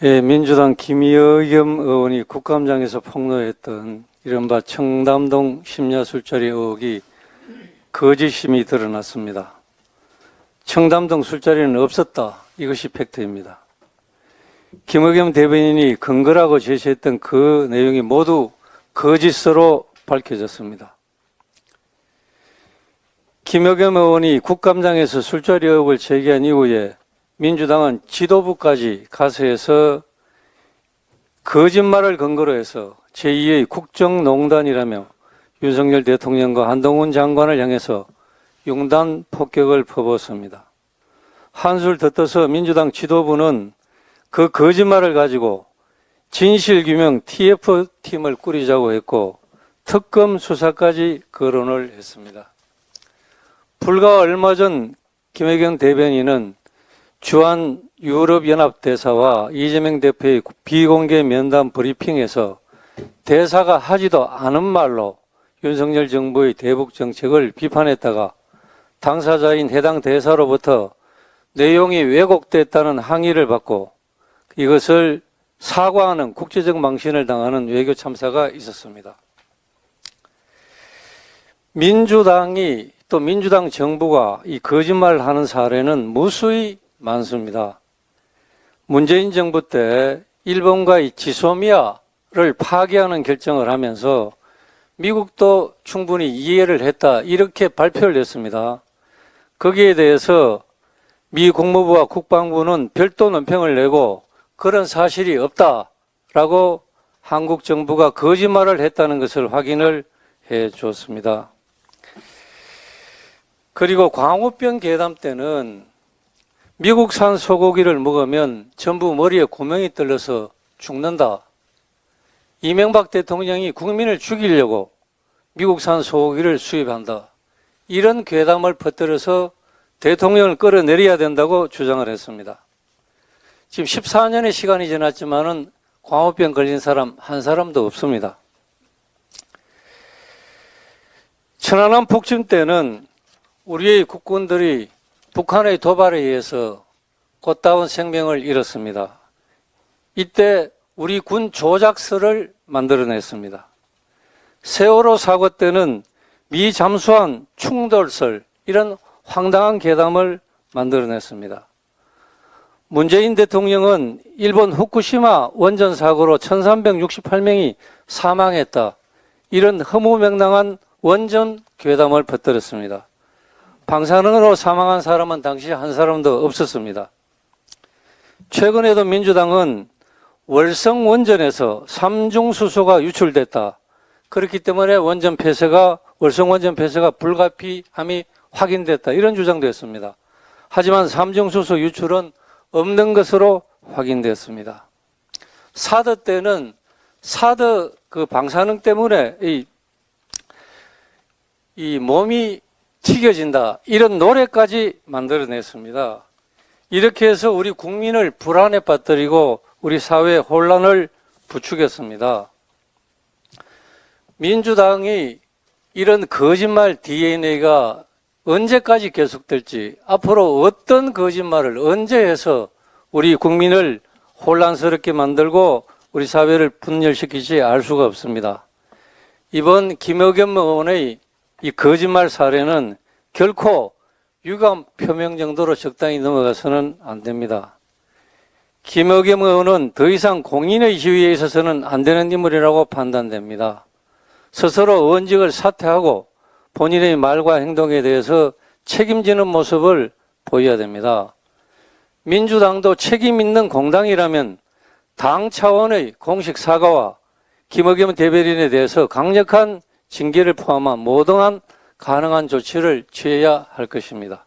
예, 민주당 김여겸 의원이 국감장에서 폭로했던 이른바 청담동 심야 술자리 의혹이 거짓임이 드러났습니다. 청담동 술자리는 없었다. 이것이 팩트입니다. 김여겸 대변인이 근거라고 제시했던 그 내용이 모두 거짓으로 밝혀졌습니다. 김여겸 의원이 국감장에서 술자리 의혹을 제기한 이후에 민주당은 지도부까지 가세해서 거짓말을 근거로 해서 제2의 국정농단이라며 윤석열 대통령과 한동훈 장관을 향해서 융단 폭격을 퍼부었습니다. 한술 더 떠서 민주당 지도부는 그 거짓말을 가지고 진실규명 TF팀을 꾸리자고 했고 특검 수사까지 거론을 했습니다. 불과 얼마 전 김여겸 대변인은 주한 유럽연합 대사와 이재명 대표의 비공개 면담 브리핑에서 대사가 하지도 않은 말로 윤석열 정부의 대북 정책을 비판했다가 당사자인 해당 대사로부터 내용이 왜곡됐다는 항의를 받고 이것을 사과하는 국제적 망신을 당하는 외교 참사가 있었습니다. 민주당이 또 민주당 정부가 이 거짓말을 하는 사례는 무수히 많습니다. 문재인 정부 때 일본과 이 지소미아를 파기하는 결정을 하면서 미국도 충분히 이해를 했다 이렇게 발표를 했습니다. 거기에 대해서 미 국무부와 국방부는 별도 논평을 내고 그런 사실이 없다라고 한국 정부가 거짓말을 했다는 것을 확인을 해 줬습니다. 그리고 광우병 계담 때는 미국산 소고기를 먹으면 전부 머리에 구멍이 뚫려서 죽는다. 이명박 대통령이 국민을 죽이려고 미국산 소고기를 수입한다. 이런 괴담을 퍼뜨려서 대통령을 끌어내려야 된다고 주장을 했습니다. 지금 14년의 시간이 지났지만은 광우병 걸린 사람 한 사람도 없습니다. 천안함 폭침 때는 우리의 국군들이 북한의 도발에 의해서 꽃다운 생명을 잃었습니다. 이때 우리 군 조작설을 만들어냈습니다. 세월호 사고 때는 미 잠수함 충돌설 이런 황당한 괴담을 만들어냈습니다. 문재인 대통령은 일본 후쿠시마 원전 사고로 1368명이 사망했다. 이런 허무맹랑한 원전 괴담을 퍼뜨렸습니다. 방사능으로 사망한 사람은 당시 한 사람도 없었습니다. 최근에도 민주당은 월성 원전에서 삼중수소가 유출됐다. 그렇기 때문에 월성 원전 폐쇄가 불가피함이 확인됐다. 이런 주장도 했습니다. 하지만 삼중수소 유출은 없는 것으로 확인됐습니다. 사드 때는 사드 그 방사능 때문에 이 몸이 튀겨진다. 이런 노래까지 만들어냈습니다. 이렇게 해서 우리 국민을 불안에 빠뜨리고 우리 사회에 혼란을 부추겼습니다. 민주당이 이런 거짓말 DNA가 언제까지 계속될지 앞으로 어떤 거짓말을 언제 해서 우리 국민을 혼란스럽게 만들고 우리 사회를 분열시킬지 알 수가 없습니다. 이번 김여겸 의원의 이 거짓말 사례는 결코 유감 표명 정도로 적당히 넘어가서는 안 됩니다. 김여겸 의원은 더 이상 공인의 지위에 있어서는 안 되는 인물이라고 판단됩니다. 스스로 의원직을 사퇴하고 본인의 말과 행동에 대해서 책임지는 모습을 보여야 됩니다. 민주당도 책임 있는 공당이라면 당 차원의 공식 사과와 김여겸 대변인에 대해서 강력한 징계를 포함한 모든 가능한 조치를 취해야 할 것입니다.